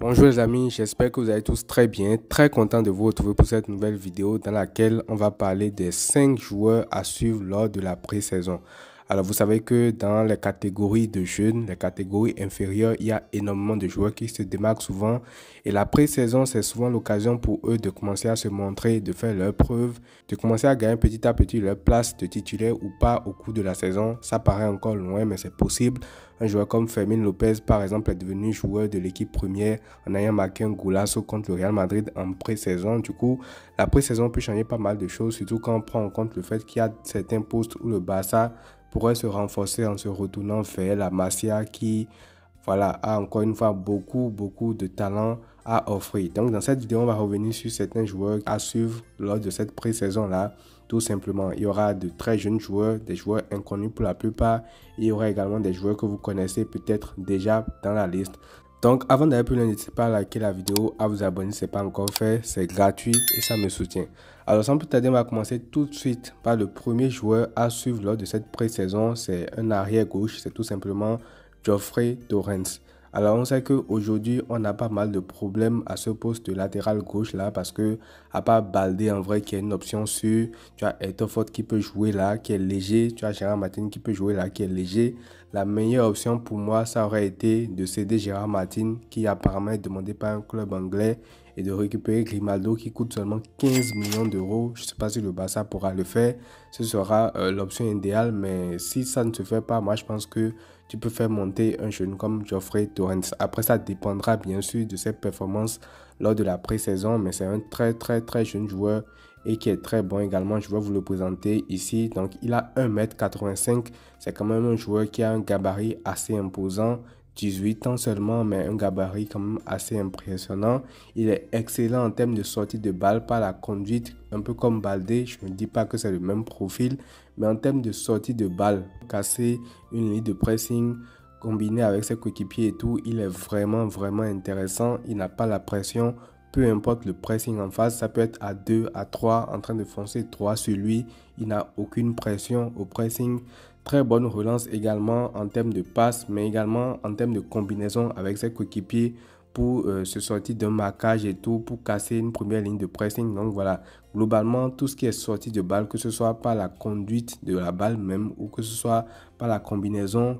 Bonjour les amis, j'espère que vous allez tous très bien. Très content de vous retrouver pour cette nouvelle vidéo dans laquelle on va parler des 5 joueurs à suivre lors de la pré-saison. Alors vous savez que dans les catégories de jeunes, les catégories inférieures, il y a énormément de joueurs qui se démarquent souvent. Et la pré-saison, c'est souvent l'occasion pour eux de commencer à se montrer, de faire leurs preuves, de commencer à gagner petit à petit leur place de titulaire ou pas au cours de la saison. Ça paraît encore loin, mais c'est possible. Un joueur comme Fermin Lopez, par exemple, est devenu joueur de l'équipe première en ayant marqué un golasso contre le Real Madrid en pré-saison. Du coup, la pré-saison peut changer pas mal de choses, surtout quand on prend en compte le fait qu'il y a certains postes où le Barça pourrait se renforcer en se retournant vers la Masia qui, voilà, a encore une fois beaucoup de talent à offrir. Donc, dans cette vidéo, on va revenir sur certains joueurs à suivre lors de cette pré-saison-là. Tout simplement, il y aura de très jeunes joueurs, des joueurs inconnus pour la plupart. Il y aura également des joueurs que vous connaissez peut-être déjà dans la liste. Donc, avant d'aller plus loin, n'hésitez pas à liker la vidéo, à vous abonner si ce n'est pas encore fait. C'est gratuit et ça me soutient. Alors, sans plus tarder, on va commencer tout de suite par le premier joueur à suivre lors de cette pré-saison. C'est un arrière gauche, c'est tout simplement Geoffrey Torrens. Alors, on sait qu'aujourd'hui, on a pas mal de problèmes à ce poste de latéral gauche là parce que, à part Baldé en vrai qui est une option sûre, tu as Etofort qui peut jouer là, qui est léger, tu as Gérard Martin qui peut jouer là, qui est léger. La meilleure option pour moi, ça aurait été de céder Gérard Martin qui apparemment est demandé par un club anglais et de récupérer Grimaldo qui coûte seulement 15 millions d'euros. Je ne sais pas si le Barça pourra le faire. Ce sera l'option idéale, mais si ça ne se fait pas, moi je pense que tu peux faire monter un jeune comme Geoffrey Torrens. Après, ça dépendra bien sûr de ses performances lors de la pré-saison, mais c'est un très jeune joueur et qui est très bon également. Je vais vous le présenter ici. Donc, il a 1,85 m. C'est quand même un joueur qui a un gabarit assez imposant. 18 ans seulement, mais un gabarit quand même assez impressionnant. Il est excellent en termes de sortie de balle par la conduite, un peu comme Baldé. Je ne dis pas que c'est le même profil, mais en termes de sortie de balle, casser une ligne de pressing, combiné avec ses coéquipiers et tout, il est vraiment intéressant. Il n'a pas la pression. Peu importe le pressing en face, ça peut être à 2, à 3, en train de foncer 3 sur lui. Il n'a aucune pression au pressing. Très bonne relance également en termes de passe, mais également en termes de combinaison avec ses coéquipiers pour se sortir d'un marquage et tout, pour casser une première ligne de pressing. Donc voilà, globalement, tout ce qui est sorti de balle, que ce soit par la conduite de la balle même ou que ce soit par la combinaison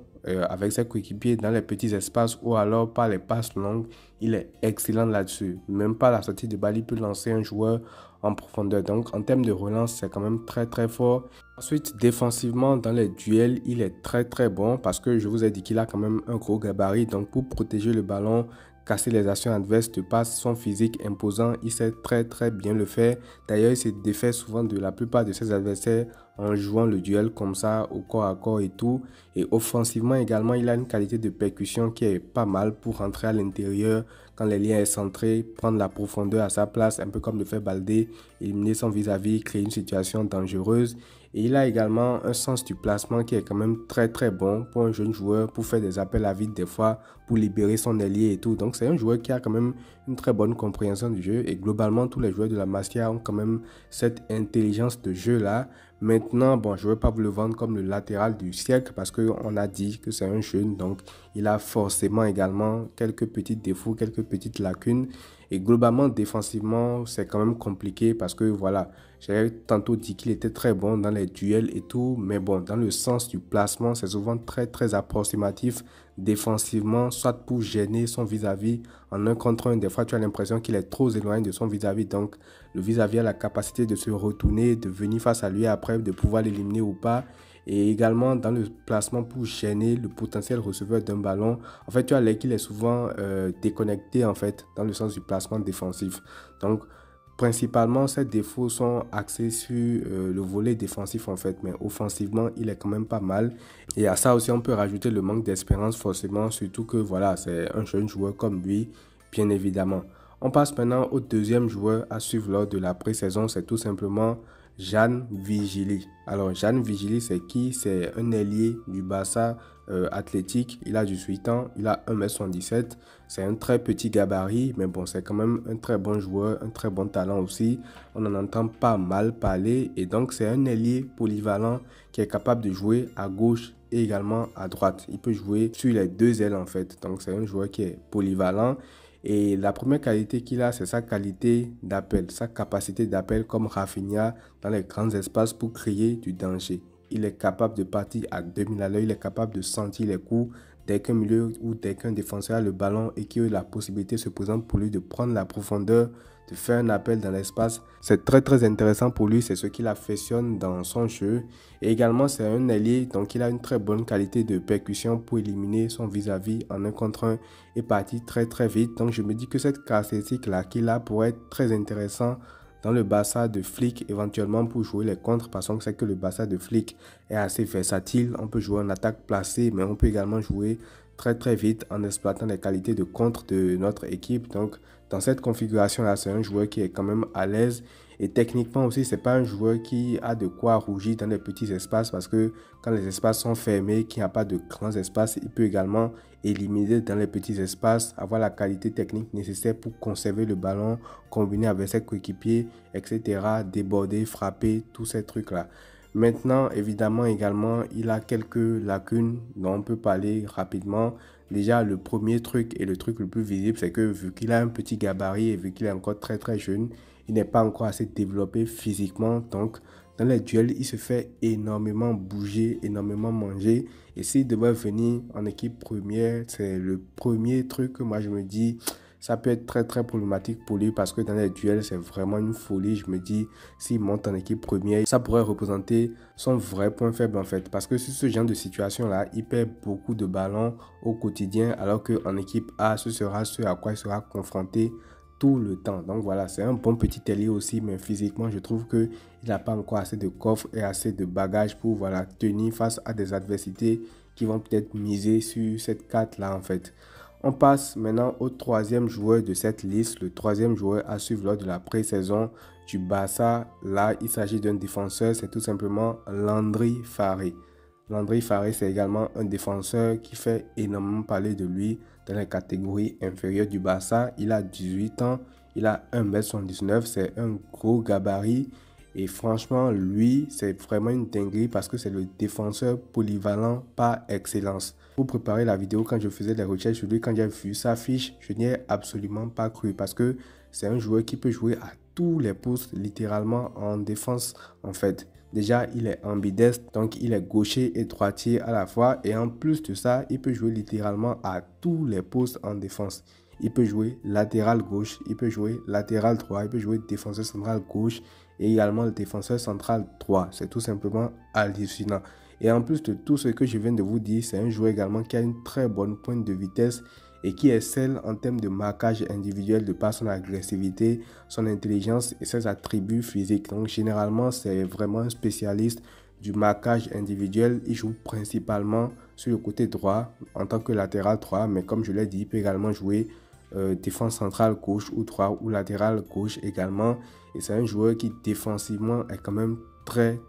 avec ses coéquipiers dans les petits espaces ou alors par les passes longues, il est excellent là-dessus. Même pas la sortie de balle, il peut lancer un joueur en profondeur. Donc en termes de relance, c'est quand même très fort. Ensuite, défensivement, dans les duels, il est très bon parce que je vous ai dit qu'il a quand même un gros gabarit. Donc pour protéger le ballon, casser les actions adverses, de passe, son physique imposant, il sait très bien le faire. D'ailleurs, il se défait souvent de la plupart de ses adversaires en jouant le duel comme ça, au corps à corps et tout. Et offensivement également, il a une qualité de percussion qui est pas mal pour rentrer à l'intérieur quand les liens sont centrés, prendre la profondeur à sa place, un peu comme le fait Baldé, éliminer son vis-à-vis, créer une situation dangereuse. Et il a également un sens du placement qui est quand même très bon pour un jeune joueur, pour faire des appels à vide des fois, pour libérer son ailier et tout. Donc c'est un joueur qui a quand même une très bonne compréhension du jeu et globalement tous les joueurs de la Masia ont quand même cette intelligence de jeu là. Maintenant, bon, je ne veux pas vous le vendre comme le latéral du siècle parce qu'on a dit que c'est un jeune, donc il a forcément également quelques petits défauts, quelques petites lacunes. Et globalement, défensivement, c'est quand même compliqué parce que voilà, j'avais tantôt dit qu'il était très bon dans les duels et tout, mais bon, dans le sens du placement, c'est souvent très approximatif défensivement, soit pour gêner son vis-à-vis en un contre un. Des fois, tu as l'impression qu'il est trop éloigné de son vis-à-vis, donc le vis-à-vis a la capacité de se retourner, de venir face à lui après, de pouvoir l'éliminer ou pas. Et également dans le placement pour gêner le potentiel receveur d'un ballon. En fait, tu as qu'il est souvent déconnecté en fait dans le sens du placement défensif. Donc, principalement, ces défauts sont axés sur le volet défensif en fait. Mais offensivement, il est quand même pas mal. Et à ça aussi, on peut rajouter le manque d'expérience forcément. Surtout que voilà, c'est un jeune joueur comme lui, bien évidemment. On passe maintenant au deuxième joueur à suivre lors de la pré-saison. C'est tout simplement Jan Vigili. Alors, Jan Vigili, c'est qui? C'est un ailier du Barça athlétique. Il a 18 ans, il a 1,77 m. C'est un très petit gabarit, mais bon, c'est quand même un très bon joueur, un très bon talent aussi. On en entend pas mal parler et donc c'est un ailier polyvalent qui est capable de jouer à gauche et également à droite. Il peut jouer sur les deux ailes en fait. Donc, c'est un joueur qui est polyvalent. Et la première qualité qu'il a, c'est sa qualité d'appel, sa capacité d'appel comme Rafinha dans les grands espaces pour créer du danger. Il est capable de partir à 2000 à l'heure, il est capable de sentir les coups dès qu'un milieu ou dès qu'un défenseur a le ballon et que la possibilité se présente pour lui de prendre la profondeur, de faire un appel dans l'espace. C'est très intéressant pour lui, c'est ce qui l'affectionne dans son jeu. Et également, c'est un ailier, donc il a une très bonne qualité de percussion pour éliminer son vis-à-vis en un contre un et partir très vite. Donc je me dis que cette caractéristique-là qu'il a pourrait être très intéressant dans le Barça de Flick éventuellement pour jouer les contres, parce qu'on sait que le Barça de Flick est assez versatile. On peut jouer en attaque placée, mais on peut également jouer très vite en exploitant les qualités de contre de notre équipe. Donc dans cette configuration là, c'est un joueur qui est quand même à l'aise, et techniquement aussi c'est pas un joueur qui a de quoi rougir dans les petits espaces, parce que quand les espaces sont fermés, qu'il n'y a pas de grands espaces, il peut également éliminer dans les petits espaces, avoir la qualité technique nécessaire pour conserver le ballon, combiner avec ses coéquipiers, etc., déborder, frapper, tous ces trucs là. Maintenant, évidemment, également, il a quelques lacunes dont on peut parler rapidement. Déjà, le premier truc et le truc le plus visible, c'est que vu qu'il a un petit gabarit et vu qu'il est encore très jeune, il n'est pas encore assez développé physiquement. Donc, dans les duels, il se fait énormément bouger, énormément manger. Et s'il devait venir en équipe première, c'est le premier truc que moi je me dis, ça peut être très problématique pour lui, parce que dans les duels, c'est vraiment une folie. Je me dis, s'il monte en équipe première, ça pourrait représenter son vrai point faible en fait. Parce que sur ce genre de situation-là, il perd beaucoup de ballons au quotidien, alors qu'en équipe A, ce sera ce à quoi il sera confronté tout le temps. Donc voilà, c'est un bon petit ailier aussi, mais physiquement, je trouve qu'il n'a pas encore assez de coffre et assez de bagages pour voilà, tenir face à des adversités qui vont peut-être miser sur cette carte-là en fait. On passe maintenant au troisième joueur de cette liste, le troisième joueur à suivre lors de la pré-saison du Barça. Là, il s'agit d'un défenseur, c'est tout simplement Landry Farré. Landry Farré, c'est également un défenseur qui fait énormément parler de lui dans les catégories inférieures du Barça. Il a 18 ans, il a 1m79, c'est un gros gabarit. Et franchement, lui, c'est vraiment une dinguerie parce que c'est le défenseur polyvalent par excellence. Pour préparer la vidéo, quand je faisais des recherches sur lui, quand j'ai vu sa fiche, je n'y ai absolument pas cru parce que c'est un joueur qui peut jouer à tous les postes, littéralement en défense en fait. Déjà, il est ambidestre, donc il est gaucher et droitier à la fois. Et en plus de ça, il peut jouer littéralement à tous les postes en défense. Il peut jouer latéral gauche, il peut jouer latéral droit, il peut jouer défenseur central gauche et également le défenseur central droit. C'est tout simplement hallucinant. Et en plus de tout ce que je viens de vous dire, c'est un joueur également qui a une très bonne pointe de vitesse et qui excelle en termes de marquage individuel de par son agressivité, son intelligence et ses attributs physiques. Donc généralement, c'est vraiment un spécialiste du marquage individuel. Il joue principalement sur le côté droit en tant que latéral droit, mais comme je l'ai dit, il peut également jouer défense centrale gauche ou droit ou latéral gauche également. Et c'est un joueur qui défensivement est quand même très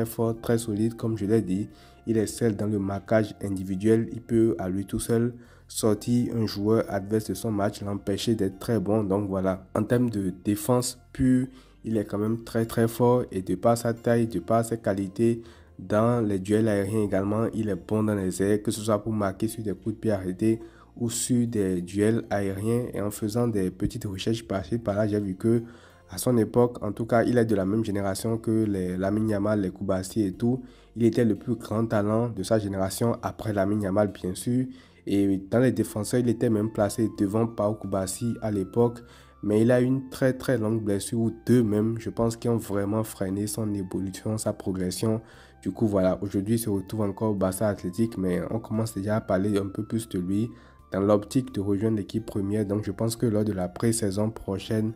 fort, très solide. Comme je l'ai dit, il excelle dans le marquage individuel. Il peut à lui tout seul sortir un joueur adverse de son match, l'empêcher d'être très bon. Donc voilà, en termes de défense pure, il est quand même très fort. Et de par sa taille, de par ses qualités dans les duels aériens également, il est bon dans les airs, que ce soit pour marquer sur des coups de pied arrêtés ou sur des duels aériens. Et en faisant des petites recherches par-ci par-là, j'ai vu que à son époque, en tout cas, il est de la même génération que les Lamine Yamal, les Koubassy et tout. Il était le plus grand talent de sa génération après Lamine Yamal, bien sûr. Et dans les défenseurs, il était même placé devant Pau Koubassy à l'époque. Mais il a une très longue blessure, ou deux même, je pense, qui ont vraiment freiné son évolution, sa progression. Du coup, voilà, aujourd'hui, il se retrouve encore au Barça Athletic, mais on commence déjà à parler un peu plus de lui dans l'optique de rejoindre l'équipe première. Donc, je pense que lors de la pré-saison prochaine,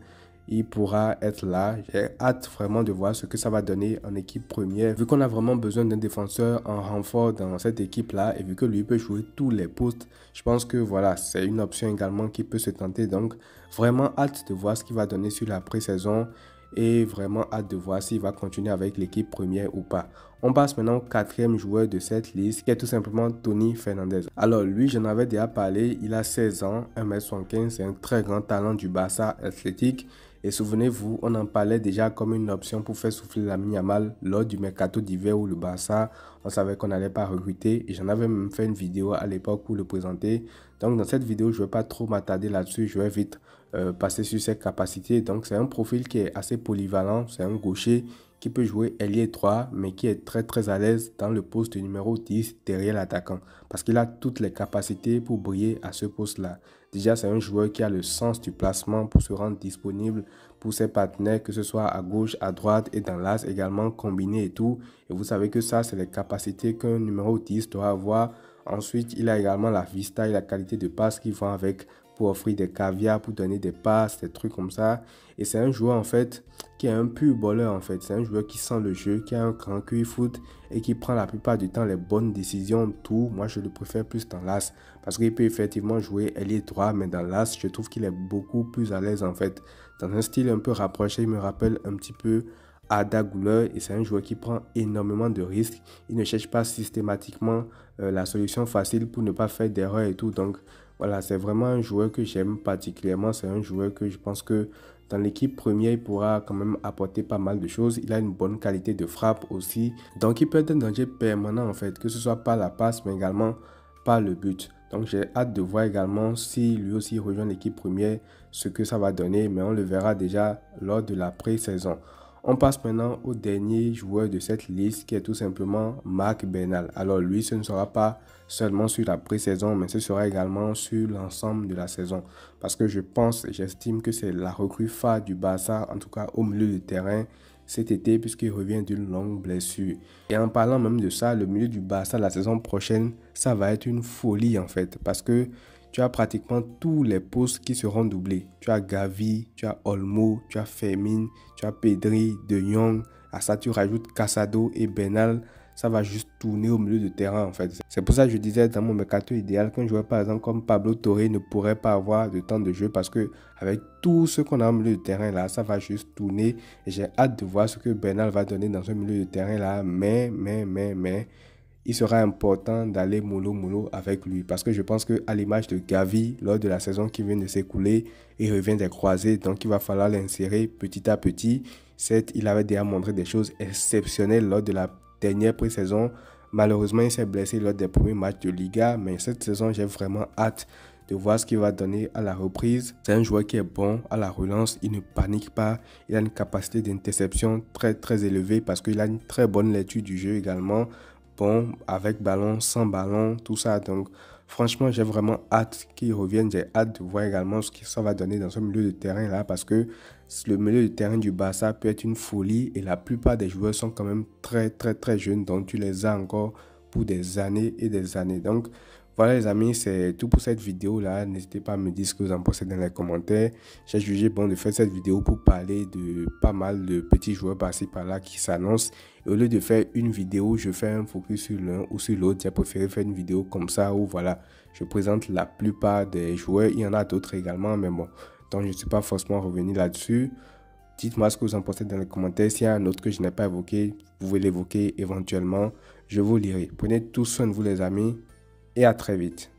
il pourra être là. J'ai hâte vraiment de voir ce que ça va donner en équipe première. Vu qu'on a vraiment besoin d'un défenseur en renfort dans cette équipe-là et vu que lui peut jouer tous les postes, je pense que voilà, c'est une option également qui peut se tenter. Donc, vraiment hâte de voir ce qu'il va donner sur la pré-saison et vraiment hâte de voir s'il va continuer avec l'équipe première ou pas. On passe maintenant au quatrième joueur de cette liste qui est tout simplement Tony Fernandez. Alors lui, j'en avais déjà parlé, il a 16 ans, 1m75, c'est un très grand talent du Barça Athletic. Et souvenez-vous, on en parlait déjà comme une option pour faire souffler Lamine Yamal lors du mercato d'hiver où le Barça, on savait qu'on n'allait pas recruter. Et j'en avais même fait une vidéo à l'époque pour le présenter. Donc dans cette vidéo, je ne vais pas trop m'attarder là-dessus. Je vais vite passer sur ses capacités. Donc c'est un profil qui est assez polyvalent. C'est un gaucher qui peut jouer ailier droit, mais qui est très à l'aise dans le poste de numéro 10 derrière l'attaquant. Parce qu'il a toutes les capacités pour briller à ce poste-là. Déjà, c'est un joueur qui a le sens du placement pour se rendre disponible pour ses partenaires, que ce soit à gauche, à droite et dans l'axe également, combiné et tout. Et vous savez que ça, c'est les capacités qu'un numéro 10 doit avoir. Ensuite, il a également la vista et la qualité de passe qui vont avec pour offrir des caviars, pour donner des passes, des trucs comme ça. Et c'est un joueur en fait qui est un pur bowler en fait. C'est un joueur qui sent le jeu, qui a un grand QI foot et qui prend la plupart du temps les bonnes décisions. Tout, moi je le préfère plus dans l'as parce qu'il peut effectivement jouer ailier droit, mais dans l'as, je trouve qu'il est beaucoup plus à l'aise en fait. Dans un style un peu rapproché, il me rappelle un petit peu Arda Güler et c'est un joueur qui prend énormément de risques. Il ne cherche pas systématiquement la solution facile pour ne pas faire d'erreur et tout. Donc voilà, c'est vraiment un joueur que j'aime particulièrement. C'est un joueur que je pense que dans l'équipe première, il pourra quand même apporter pas mal de choses. Il a une bonne qualité de frappe aussi. Donc il peut être un danger permanent en fait, que ce soit par la passe mais également par le but. Donc j'ai hâte de voir également si lui aussi rejoint l'équipe première, ce que ça va donner. Mais on le verra déjà lors de la pré-saison. On passe maintenant au dernier joueur de cette liste qui est tout simplement Marc Bernal. Alors lui, ce ne sera pas seulement sur la pré-saison, mais ce sera également sur l'ensemble de la saison. Parce que je pense et j'estime que c'est la recrue phare du Barça, en tout cas au milieu de terrain cet été, puisqu'il revient d'une longue blessure. Et en parlant même de ça, le milieu du Barça la saison prochaine, ça va être une folie en fait. Parce que tu as pratiquement tous les postes qui seront doublés. Tu as Gavi, tu as Olmo, tu as Fermin, tu as Pedri, De Jong. À ça, tu rajoutes Casado et Bernal. Ça va juste tourner au milieu de terrain en fait. C'est pour ça que je disais dans mon mercato idéal qu'un joueur par exemple comme Pablo Torre ne pourrait pas avoir de temps de jeu parce que avec tout ce qu'on a au milieu de terrain là, ça va juste tourner. Et j'ai hâte de voir ce que Bernal va donner dans ce milieu de terrain là. Mais il sera important d'aller mollo avec lui parce que je pense qu'à l'image de Gavi, lors de la saison qui vient de s'écouler, il revient des croisés, donc il va falloir l'insérer petit à petit. Certes, il avait déjà montré des choses exceptionnelles lors de la dernière pré-saison. Malheureusement, il s'est blessé lors des premiers matchs de Liga, mais cette saison, j'ai vraiment hâte de voir ce qu'il va donner à la reprise. C'est un joueur qui est bon à la relance, il ne panique pas, il a une capacité d'interception très élevée parce qu'il a une très bonne lecture du jeu également. Bon, avec ballon, sans ballon, tout ça. Donc, franchement, j'ai vraiment hâte qu'il revienne. J'ai hâte de voir également ce que ça va donner dans ce milieu de terrain là parce que le milieu de terrain du Barça peut être une folie et la plupart des joueurs sont quand même très jeunes. Donc, tu les as encore pour des années et des années. Donc, voilà les amis, c'est tout pour cette vidéo là. N'hésitez pas à me dire ce que vous en pensez dans les commentaires. J'ai jugé bon de faire cette vidéo pour parler de pas mal de petits joueurs par-ci par-là qui s'annoncent. Et au lieu de faire une vidéo, je fais un focus sur l'un ou sur l'autre. J'ai préféré faire une vidéo comme ça où voilà, je présente la plupart des joueurs. Il y en a d'autres également, mais bon, donc je ne suis pas forcément revenu là-dessus. Dites-moi ce que vous en pensez dans les commentaires. S'il y a un autre que je n'ai pas évoqué, vous pouvez l'évoquer éventuellement. Je vous lirai. Prenez tout soin de vous les amis. Et à très vite.